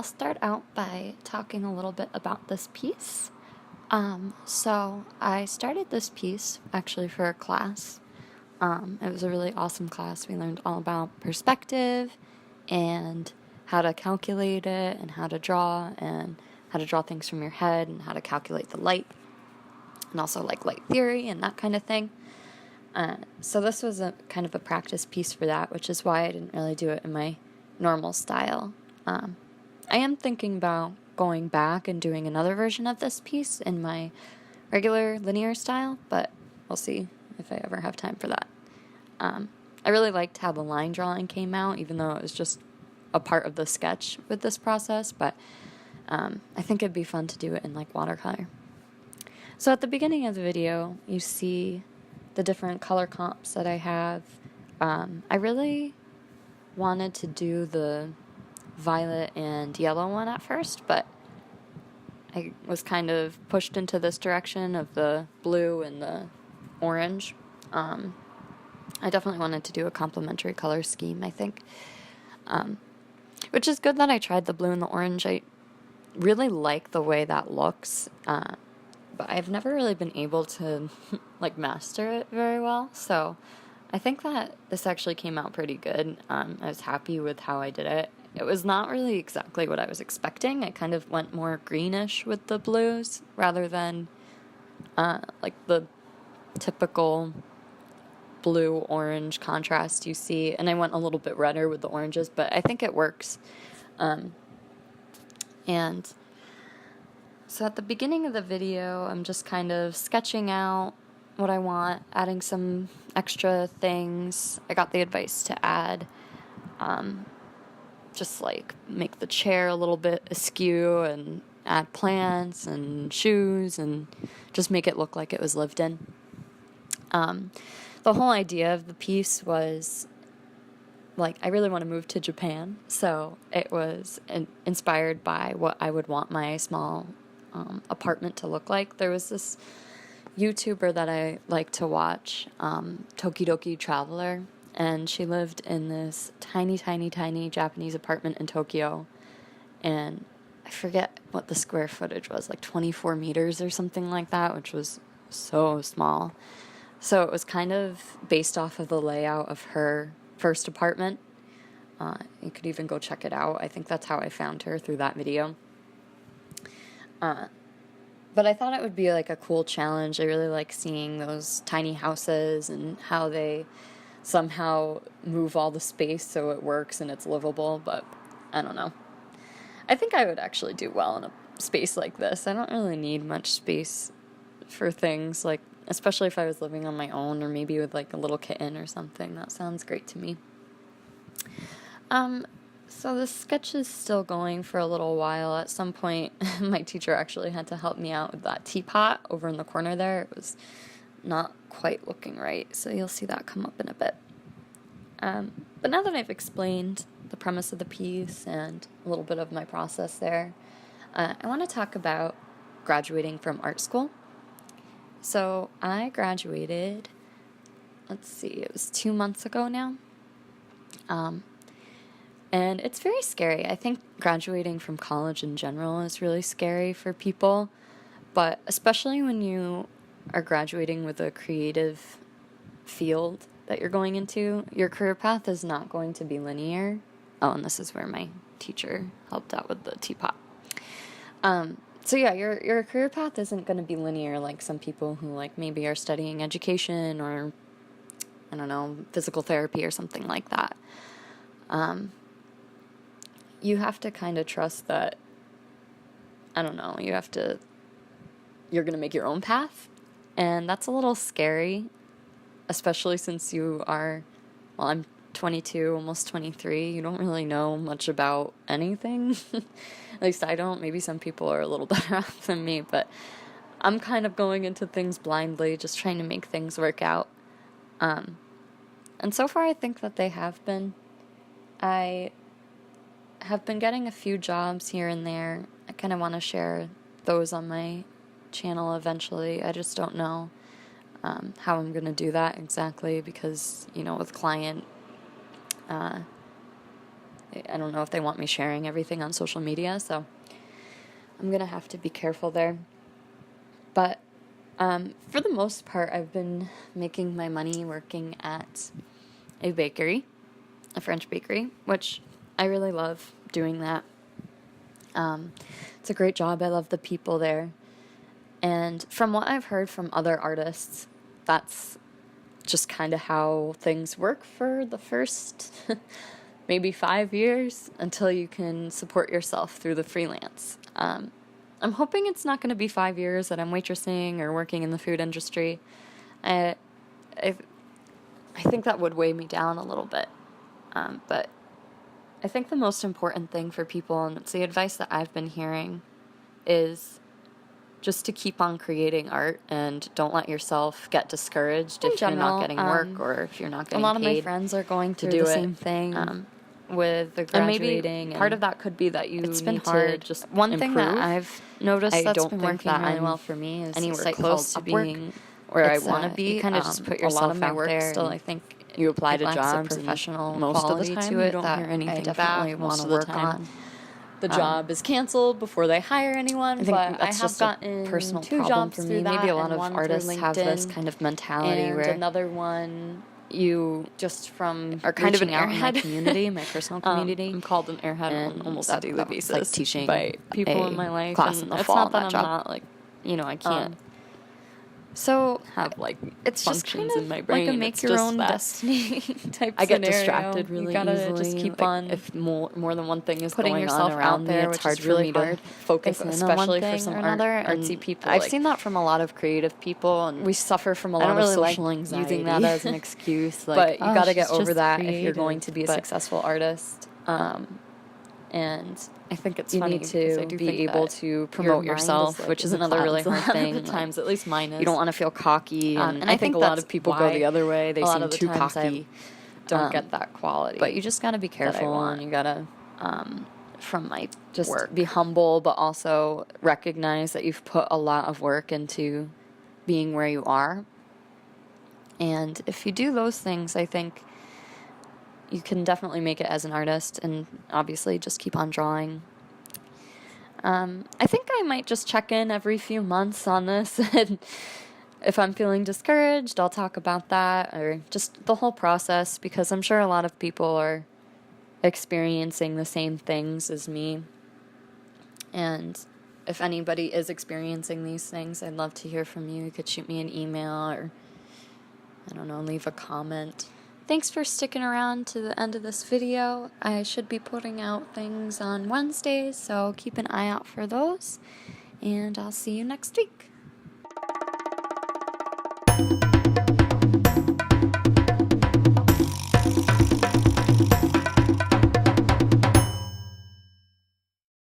I'll start out by talking a little bit about this piece. So I started this piece actually for a class. It was a really awesome class. We learned all about perspective and how to calculate it and how to draw things from your head and how to calculate the light and also like light theory and that kind of thing. So this was a kind of a practice piece for that, which is why I didn't really do it in my normal style. I am thinking about going back and doing another version of this piece in my regular linear style, but we'll see if I ever have time for that. I really liked how the line drawing came out, even though it was just a part of the sketch with this process, but I think it'd be fun to do it in like watercolor. So at the beginning of the video, you see the different color comps that I have. I really wanted to do the violet and yellow one at first, but I was kind of pushed into this direction of the blue and the orange. I definitely wanted to do a complementary color scheme, I think. Which is good that I tried the blue and the orange. I really like the way that looks, but I've never really been able to like master it very well, so I think that this actually came out pretty good. I was happy with how I did it. It was not really exactly what I was expecting. I kind of went more greenish with the blues rather than like the typical blue-orange contrast you see, and I went a little bit redder with the oranges, but I think it works. And so at the beginning of the video, I'm just kind of sketching out what I want, adding some extra things. I got the advice to add, just like make the chair a little bit askew and add plants and shoes and just make it look like it was lived in. The whole idea of the piece was like, I really want to move to Japan, so it was inspired by what I would want my small apartment to look like. There was this YouTuber that I like to watch, Tokidoki Traveler, and she lived in this tiny, tiny, tiny Japanese apartment in Tokyo, and I forget what the square footage was, like 24 meters or something like that, which was so small. So it was kind of based off of the layout of her first apartment. You could even go check it out. I think that's how I found her, through that video. But I thought it would be like a cool challenge. I really like seeing those tiny houses and how they somehow move all the space so it works and it's livable, but I don't know. I think I would actually do well in a space like this. I don't really need much space for things, like, especially if I was living on my own or maybe with like a little kitten or something. That sounds great to me. So the sketch is still going for a little while. At some point, my teacher actually had to help me out with that teapot over in the corner there. It was not quite looking right, so you'll see that come up in a bit. But now that I've explained the premise of the piece and a little bit of my process there, I want to talk about graduating from art school. So I graduated, it was 2 months ago now. And it's very scary. I think graduating from college in general is really scary for people, but especially when you are graduating with a creative field that you're going into, your career path is not going to be linear. Oh, and this is where my teacher helped out with the teapot. So yeah, your career path isn't going to be linear like some people who like maybe are studying education or, I don't know, physical therapy or something like that. You have to kind of trust that, I don't know, you're going to make your own path. And that's a little scary, especially since I'm 22, almost 23. You don't really know much about anything. At least I don't. Maybe some people are a little better off than me, but I'm kind of going into things blindly, just trying to make things work out. And so far I think that they have been. I have been getting a few jobs here and there. I kind of want to share those on my channel eventually. I just don't know how I'm going to do that exactly because, with client I don't know if they want me sharing everything on social media, so I'm going to have to be careful there. But for the most part, I've been making my money working at a bakery, a French bakery, which I really love doing that. It's a great job. I love the people there. And from what I've heard from other artists, that's just kind of how things work for the first maybe 5 years until you can support yourself through the freelance. I'm hoping it's not going to be 5 years that I'm waitressing or working in the food industry. I think that would weigh me down a little bit. But I think the most important thing for people, and it's the advice that I've been hearing, is just to keep on creating art and don't let yourself get discouraged if you're not getting work or if you're not getting paid. A lot of my friends are going through the same thing with the graduating. And maybe part of that could be that you need to just one thing that I've noticed that's been working really well for me is anywhere close to being where I want to be. You kind of just put yourself out there. Still, I think you apply to jobs, professional most of the time to it. You don't hear anything back. Want to work on. The job is canceled before they hire anyone. I think that's just gotten a personal problem for me. Maybe a lot of artists have this kind of mentality and where another one you just from are kind of an airhead in my community, my personal community. I'm called an airhead on almost a daily basis, like teaching by people in my life. Class in the fall. It's not that I'm not like, I can't. So have like it's functions just kind of in my brain. Like a make your own destiny type. I get distracted really easily. Just keep on. If more than one thing is putting yourself out there, it's hard for me to focus, especially for some artsy people. I've seen that from a lot of creative people, and we suffer from a lot of social anxiety. Using that as an excuse, but you got to get over that if you're going to be a successful artist. And I think it's funny to be able to promote yourself, which is another really hard thing. At times, at least mine is. You don't want to feel cocky, and I think a lot of people go the other way. They seem too cocky. Don't get that quality. But you just got to be careful, and you got to, from my just work, be humble, but also recognize that you've put a lot of work into being where you are. And if you do those things, I think you can definitely make it as an artist, and obviously just keep on drawing. I think I might just check in every few months on this, and if I'm feeling discouraged, I'll talk about that, or just the whole process, because I'm sure a lot of people are experiencing the same things as me. And if anybody is experiencing these things, I'd love to hear from you. You could shoot me an email, or, I don't know, leave a comment. Thanks for sticking around to the end of this video. I should be putting out things on Wednesdays, so keep an eye out for those, and I'll see you next week.